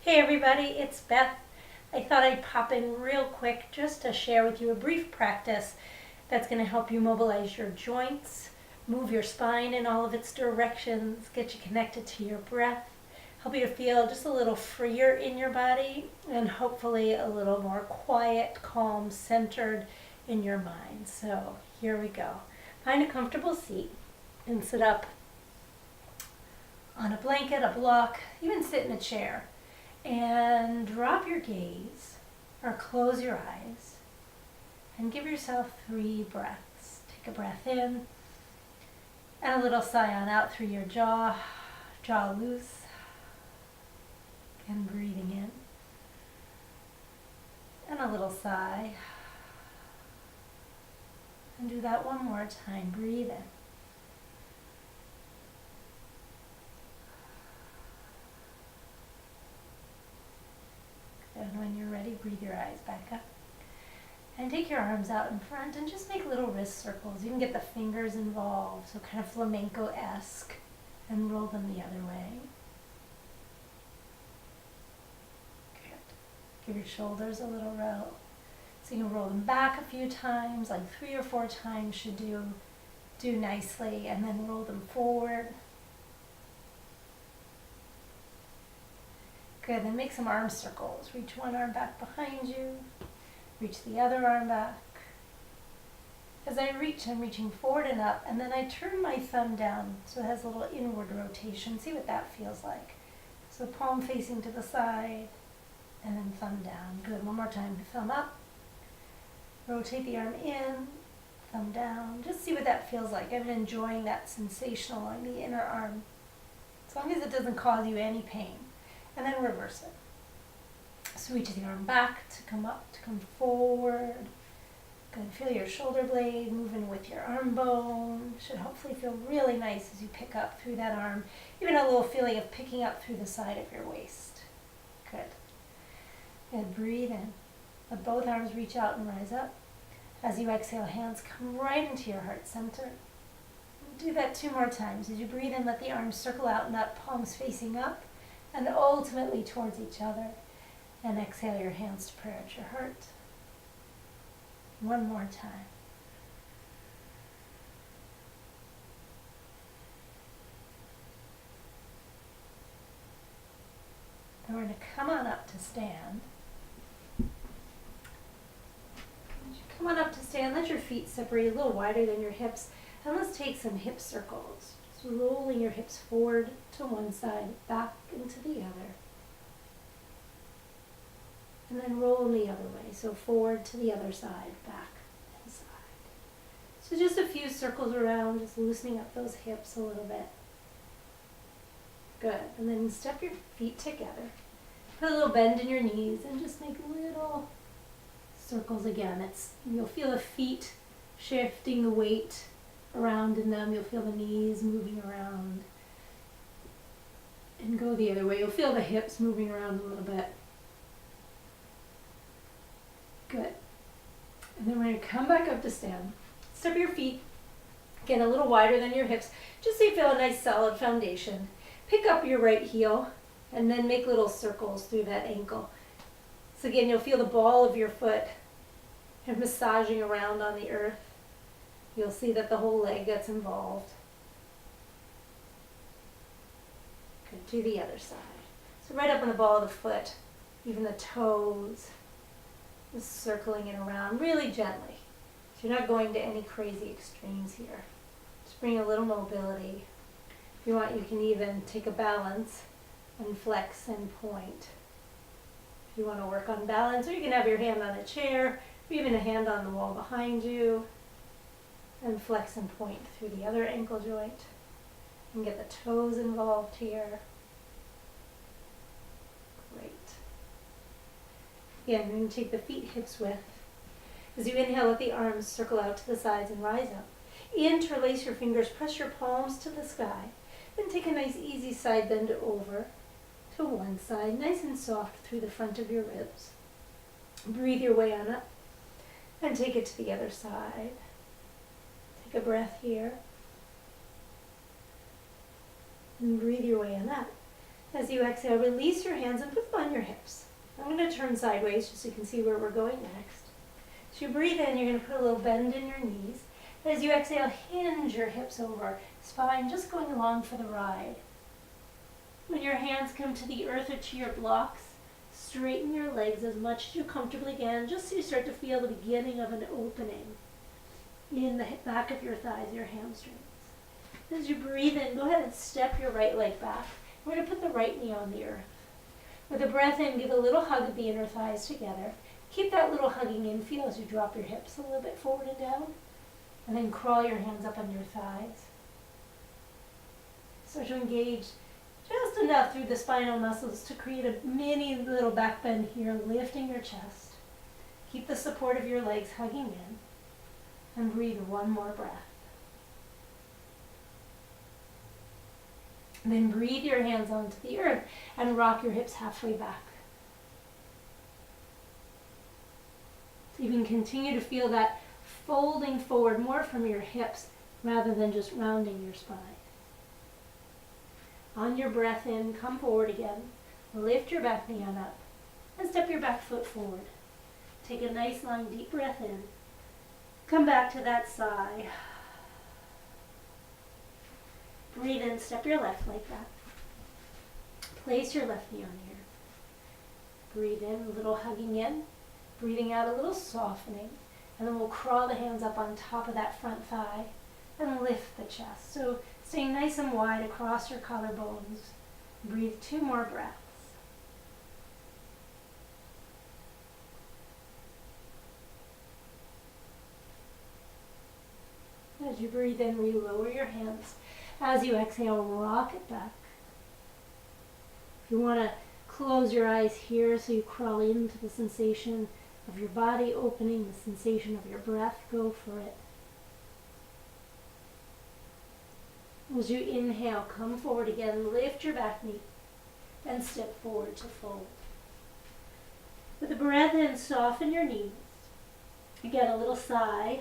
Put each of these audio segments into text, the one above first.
Hey everybody, it's Beth. I thought I'd pop in real quick just to share with you a brief practice that's going to help you mobilize your joints, move your spine in all of its directions, get you connected to your breath, help you to feel just a little freer in your body, and hopefully a little more quiet, calm, centered in your mind. So here we go. Find a comfortable seat and sit up on a blanket, a block, even sit in a chair. And drop your gaze or close your eyes and give yourself 3 breaths. Take a breath in and a little sigh on out through your jaw loose, and breathing in. And a little sigh. And do that one more time. Breathe in. And when you're ready, breathe your eyes back up. And take your arms out in front and just make little wrist circles. You can get the fingers involved, so kind of flamenco-esque, and roll them the other way. Good. Give your shoulders a little roll. So you can roll them back a few times, like 3 or 4 times should do nicely, and then roll them forward. Good, then make some arm circles. Reach one arm back behind you. Reach the other arm back. As I reach, I'm reaching forward and up, and then I turn my thumb down so it has a little inward rotation. See what that feels like. So palm facing to the side, and then thumb down. Good, one more time. Thumb up. Rotate the arm in, thumb down. Just see what that feels like. I'm enjoying that sensation along the inner arm, as long as it doesn't cause you any pain. And then reverse it. So reach the arm back to come up, to come forward. Good. Feel your shoulder blade moving with your arm bone. Should hopefully feel really nice as you pick up through that arm. Even a little feeling of picking up through the side of your waist. Good. Good. Breathe in. Let both arms reach out and rise up. As you exhale, hands come right into your heart center. Do that 2 more times. As you breathe in, let the arms circle out and up, palms facing up, and ultimately towards each other. And exhale your hands to prayer at your heart. One more time. Then we're going to come on up to stand. Come on up to stand. Let your feet separate a little wider than your hips. And let's take some hip circles. So rolling your hips forward to one side, back into the other. And then roll them the other way. So forward to the other side, back and side. So just a few circles around, just loosening up those hips a little bit. Good. And then step your feet together. Put a little bend in your knees and just make little circles again. You'll feel the feet shifting the weight around in them. You'll feel the knees moving around. And go the other way. You'll feel the hips moving around a little bit. Good. And then we're going to come back up to stand. Step your feet, again, a little wider than your hips, just so you feel a nice solid foundation. Pick up your right heel and then make little circles through that ankle. So again, you'll feel the ball of your foot kind of massaging around on the earth. You'll see that the whole leg gets involved. Good, to the other side. So right up on the ball of the foot, even the toes, just circling it around really gently. So you're not going to any crazy extremes here. Just bring a little mobility. If you want, you can even take a balance and flex and point. If you want to work on balance, or you can have your hand on a chair, or even a hand on the wall behind you, and flex and point through the other ankle joint. And get the toes involved here. Great. Again, we're going to take the feet hips width. As you inhale, let the arms circle out to the sides and rise up. Interlace your fingers, press your palms to the sky. Then take a nice easy side bend over to one side, nice and soft through the front of your ribs. Breathe your way on up and take it to the other side. Take a breath here. And breathe your way on up. As you exhale, release your hands and put them on your hips. I'm going to turn sideways just so you can see where we're going next. As you breathe in, you're going to put a little bend in your knees. As you exhale, hinge your hips over, spine just going along for the ride. When your hands come to the earth or to your blocks, straighten your legs as much as you comfortably can, just so you start to feel the beginning of an opening in the back of your thighs, your hamstrings. As you breathe in, go ahead and step your right leg back. We're going to put the right knee on the earth. With a breath in, give a little hug of the inner thighs together. Keep that little hugging in feel as you drop your hips a little bit forward and down. And then crawl your hands up under your thighs. Start to engage just enough through the spinal muscles to create a mini little back bend here, lifting your chest. Keep the support of your legs hugging in. And breathe one more breath. Then breathe your hands onto the earth and rock your hips halfway back. So you can continue to feel that folding forward more from your hips rather than just rounding your spine. On your breath in, come forward again. Lift your back knee on up and step your back foot forward. Take a nice long deep breath in. Come back to that sigh. Breathe in, step your left leg back. Place your left knee on the earth. Breathe in, a little hugging in. Breathing out, a little softening. And then we'll crawl the hands up on top of that front thigh and lift the chest. So staying nice and wide across your collarbones. Breathe 2 more breaths. As you breathe in, re-lower your hands. As you exhale, rock it back. If you want to close your eyes here so you crawl into the sensation of your body opening, the sensation of your breath, go for it. As you inhale, come forward again, lift your back knee, and step forward to fold. With a breath in, soften your knees. Again, a little sigh.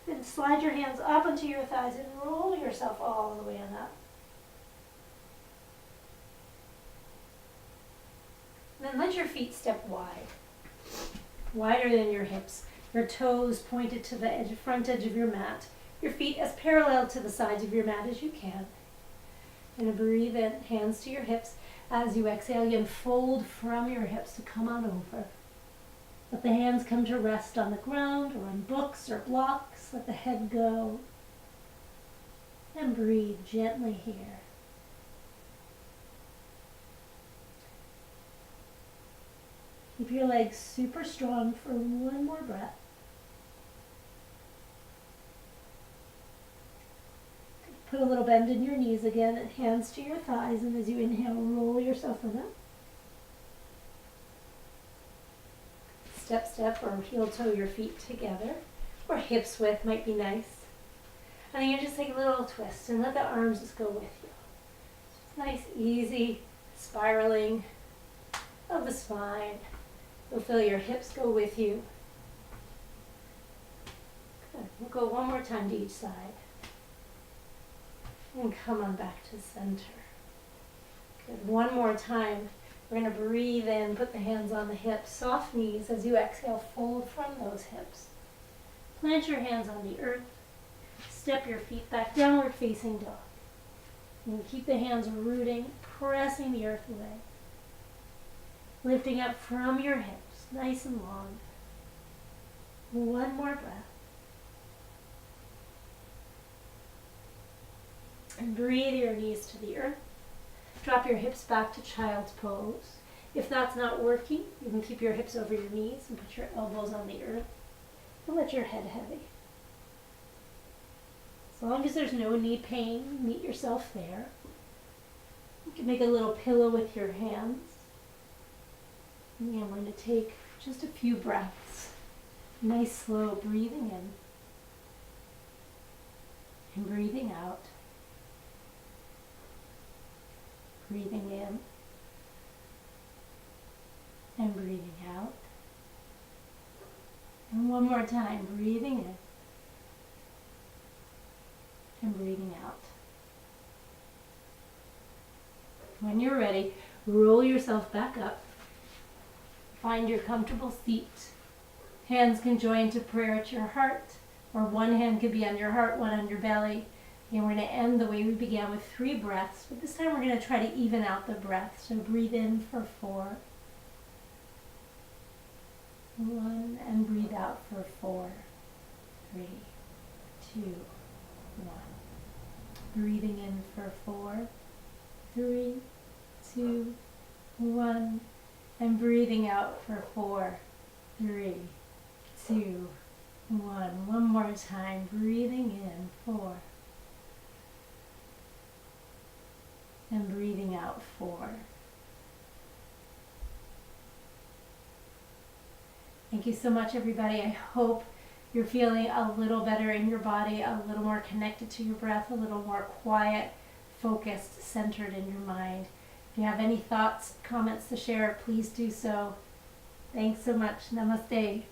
Then slide your hands up onto your thighs and roll yourself all the way on up. Then let your feet step wide, wider than your hips. Your toes pointed to the front edge of your mat. Your feet as parallel to the sides of your mat as you can. And breathe in, hands to your hips. As you exhale, again, fold from your hips to come on over. Let the hands come to rest on the ground or on books or blocks. Let the head go. And breathe gently here. Keep your legs super strong for one more breath. Put a little bend in your knees again and hands to your thighs. And as you inhale, roll yourself on up. Step, step, or heel toe your feet together, or hips width might be nice. And then you just take a little twist and let the arms just go with you. Just nice, easy spiraling of the spine. You'll feel your hips go with you. Good. We'll go one more time to each side. And come on back to center. Good. One more time. We're going to breathe in, put the hands on the hips, soft knees. As you exhale, fold from those hips. Plant your hands on the earth. Step your feet back, downward facing dog. And keep the hands rooting, pressing the earth away. Lifting up from your hips, nice and long. One more breath. And breathe your knees to the earth. Drop your hips back to child's pose. If that's not working, you can keep your hips over your knees and put your elbows on the earth. And let your head heavy. As long as there's no knee pain, meet yourself there. You can make a little pillow with your hands. And I'm going to take just a few breaths. Nice slow breathing in and breathing out. Breathing in and breathing out. And one more time, breathing in and breathing out. when you're ready, roll yourself back up. Find your comfortable seat. Hands can join to prayer at your heart, or one hand could be on your heart, one on your belly. And we're going to end the way we began with 3 breaths, but this time we're going to try to even out the breath. So breathe in for 4. 1, and breathe out for 4. 3, 2, 1. Breathing in for 4, 3, 2, 1. And breathing out for 4, 3, 2, 1. One more time. Breathing in 4. And breathing out 4. Thank you so much, everybody. I hope you're feeling a little better in your body, a little more connected to your breath, a little more quiet, focused, centered in your mind. If you have any thoughts, comments to share, please do so. Thanks so much. Namaste.